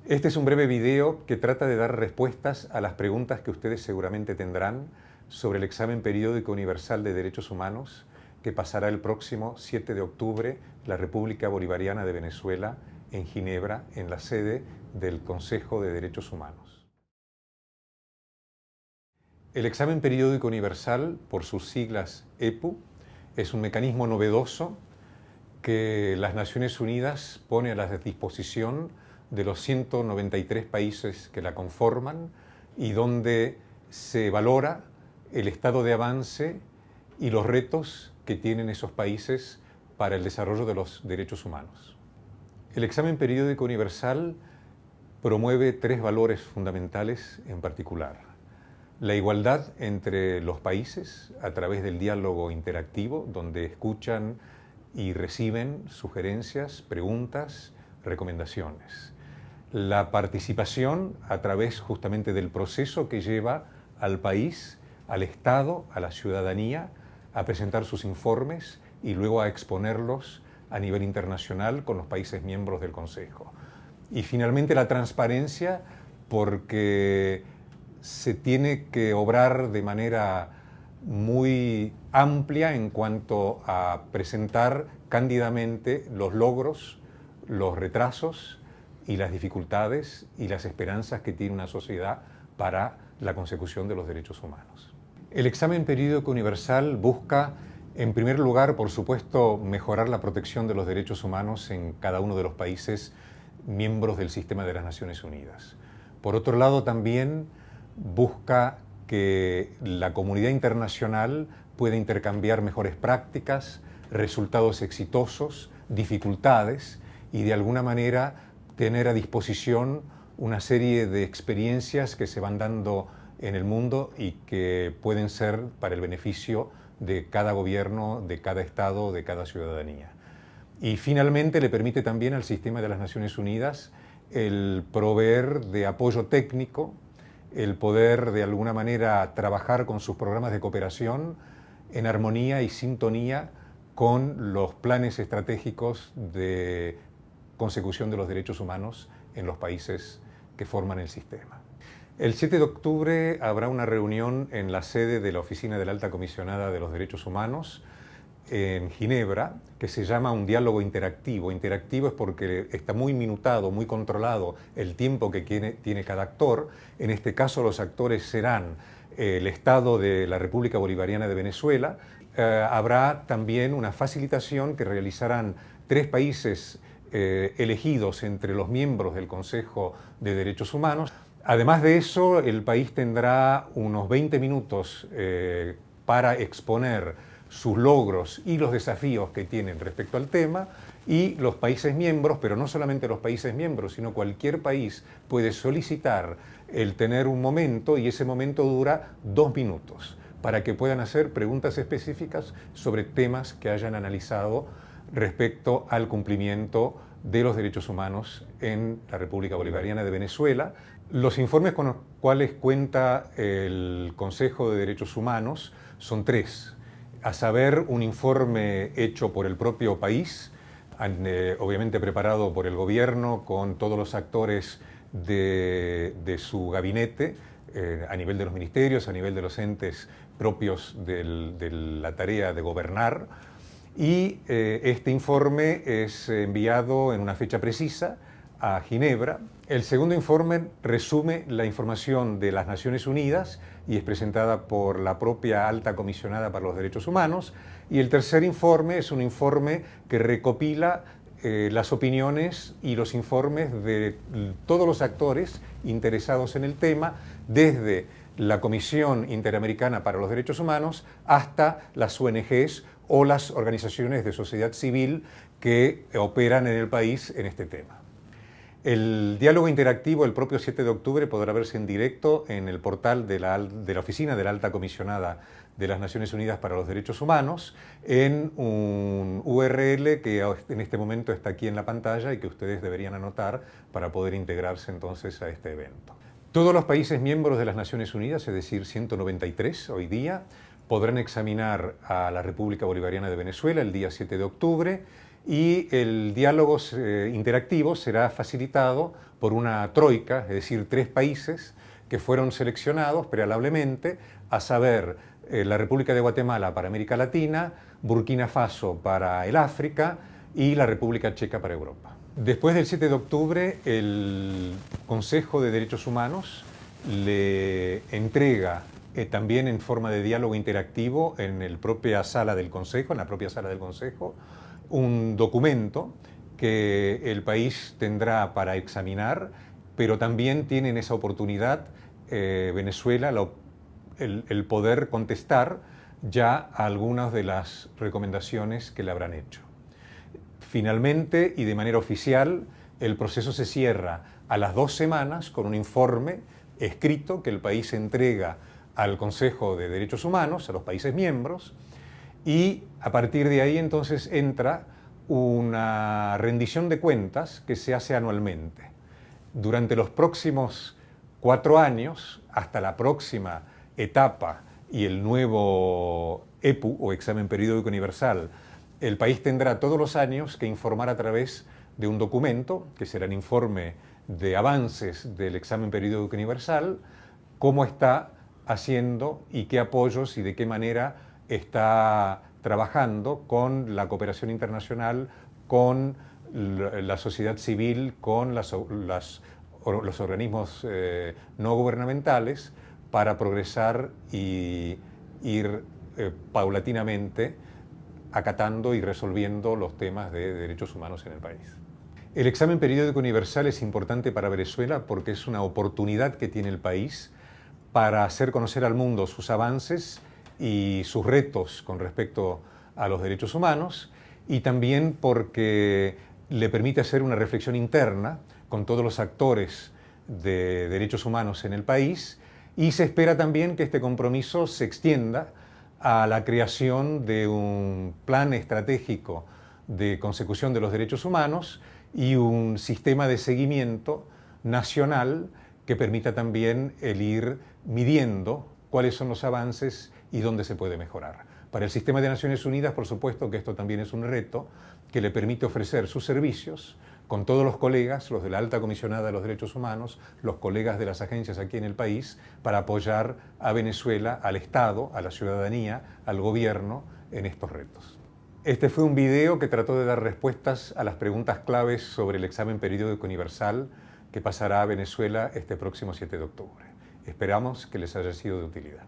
Este es un breve video que trata de dar respuestas a las preguntas que ustedes seguramente tendrán sobre el examen periódico universal de derechos humanos que pasará el próximo 7 de octubre en la República Bolivariana de Venezuela, en Ginebra, en la sede del Consejo de Derechos Humanos. El examen periódico universal, por sus siglas EPU, es un mecanismo novedoso que las Naciones Unidas pone a la disposición de los 193 países que la conforman y donde se valora el estado de avance y los retos que tienen esos países para el desarrollo de los derechos humanos. El examen periódico universal promueve tres valores fundamentales en particular: la igualdad entre los países a través del diálogo interactivo, donde escuchan y reciben sugerencias, preguntas, recomendaciones; la participación a través justamente del proceso que lleva al país, al Estado, a la ciudadanía, a presentar sus informes y luego a exponerlos a nivel internacional con los países miembros del Consejo; y finalmente la transparencia, porque se tiene que obrar de manera muy amplia en cuanto a presentar cándidamente los logros, los retrasos y las dificultades y las esperanzas que tiene una sociedad para la consecución de los derechos humanos. El examen periódico universal busca, en primer lugar, por supuesto, mejorar la protección de los derechos humanos en cada uno de los países miembros del sistema de las Naciones Unidas. Por otro lado, también busca que la comunidad internacional pueda intercambiar mejores prácticas, resultados exitosos, dificultades y de alguna manera tener a disposición una serie de experiencias que se van dando en el mundo y que pueden ser para el beneficio de cada gobierno, de cada Estado, de cada ciudadanía. Y finalmente le permite también al sistema de las Naciones Unidas el proveer de apoyo técnico, el poder de alguna manera trabajar con sus programas de cooperación en armonía y sintonía con los planes estratégicos de consecución de los derechos humanos en los países que forman el sistema. El 7 de octubre habrá una reunión en la sede de la Oficina de la Alta Comisionada de los Derechos Humanos en Ginebra, que se llama un diálogo interactivo. Interactivo es porque está muy minutado, muy controlado el tiempo que tiene cada actor. En este caso los actores serán el Estado de la República Bolivariana de Venezuela. Habrá también una facilitación que realizarán tres países elegidos entre los miembros del Consejo de Derechos Humanos. Además de eso, el país tendrá unos 20 minutos para exponer sus logros y los desafíos que tienen respecto al tema, y los países miembros, pero no solamente los países miembros, sino cualquier país puede solicitar el tener un momento, y ese momento dura 2 minutos, para que puedan hacer preguntas específicas sobre temas que hayan analizado respecto al cumplimiento de los derechos humanos en la República Bolivariana de Venezuela. Los informes con los cuales cuenta el Consejo de Derechos Humanos son 3. A saber, un informe hecho por el propio país, obviamente preparado por el gobierno con todos los actores de su gabinete, a nivel de los ministerios, a nivel de los entes propios de la tarea de gobernar. Y este informe es enviado en una fecha precisa a Ginebra. El segundo informe resume la información de las Naciones Unidas y es presentada por la propia Alta Comisionada para los Derechos Humanos. Y el tercer informe es un informe que recopila las opiniones y los informes de todos los actores interesados en el tema, desde la Comisión Interamericana para los Derechos Humanos hasta las ONGs o las organizaciones de sociedad civil que operan en el país en este tema. El diálogo interactivo, el propio 7 de octubre, podrá verse en directo en el portal de la Oficina de la Alta Comisionada de las Naciones Unidas para los Derechos Humanos, en un URL que en este momento está aquí en la pantalla y que ustedes deberían anotar para poder integrarse entonces a este evento. Todos los países miembros de las Naciones Unidas, es decir, 193 hoy día, podrán examinar a la República Bolivariana de Venezuela el día 7 de octubre y el diálogo interactivo será facilitado por una troika, es decir, 3 países que fueron seleccionados prealablemente, a saber, la República de Guatemala para América Latina, Burkina Faso para el África y la República Checa para Europa. Después del 7 de octubre, el Consejo de Derechos Humanos le entrega también en forma de diálogo interactivo en la propia sala del Consejo, un documento que el país tendrá para examinar, pero también tiene en esa oportunidad Venezuela el poder contestar ya a algunas de las recomendaciones que le habrán hecho. Finalmente, y de manera oficial, el proceso se cierra a las 2 semanas con un informe escrito que el país entrega al Consejo de Derechos Humanos, a los países miembros, y a partir de ahí entonces entra una rendición de cuentas que se hace anualmente. Durante los próximos 4 años, hasta la próxima etapa y el nuevo EPU o examen periódico universal, el país tendrá todos los años que informar a través de un documento, que será el informe de avances del examen periódico universal, cómo está haciendo y qué apoyos y de qué manera está trabajando con la cooperación internacional, con la sociedad civil, con los organismos no gubernamentales, para progresar y ir paulatinamente acatando y resolviendo los temas de derechos humanos en el país. El examen periódico universal es importante para Venezuela porque es una oportunidad que tiene el país para hacer conocer al mundo sus avances y sus retos con respecto a los derechos humanos, y también porque le permite hacer una reflexión interna con todos los actores de derechos humanos en el país, y se espera también que este compromiso se extienda a la creación de un plan estratégico de consecución de los derechos humanos y un sistema de seguimiento nacional que permita también el ir midiendo cuáles son los avances y dónde se puede mejorar. Para el sistema de Naciones Unidas, por supuesto que esto también es un reto que le permite ofrecer sus servicios con todos los colegas, los de la Alta Comisionada de los Derechos Humanos, los colegas de las agencias aquí en el país, para apoyar a Venezuela, al Estado, a la ciudadanía, al gobierno en estos retos. Este fue un video que trató de dar respuestas a las preguntas claves sobre el examen periódico universal que pasará a Venezuela este próximo 7 de octubre. Esperamos que les haya sido de utilidad.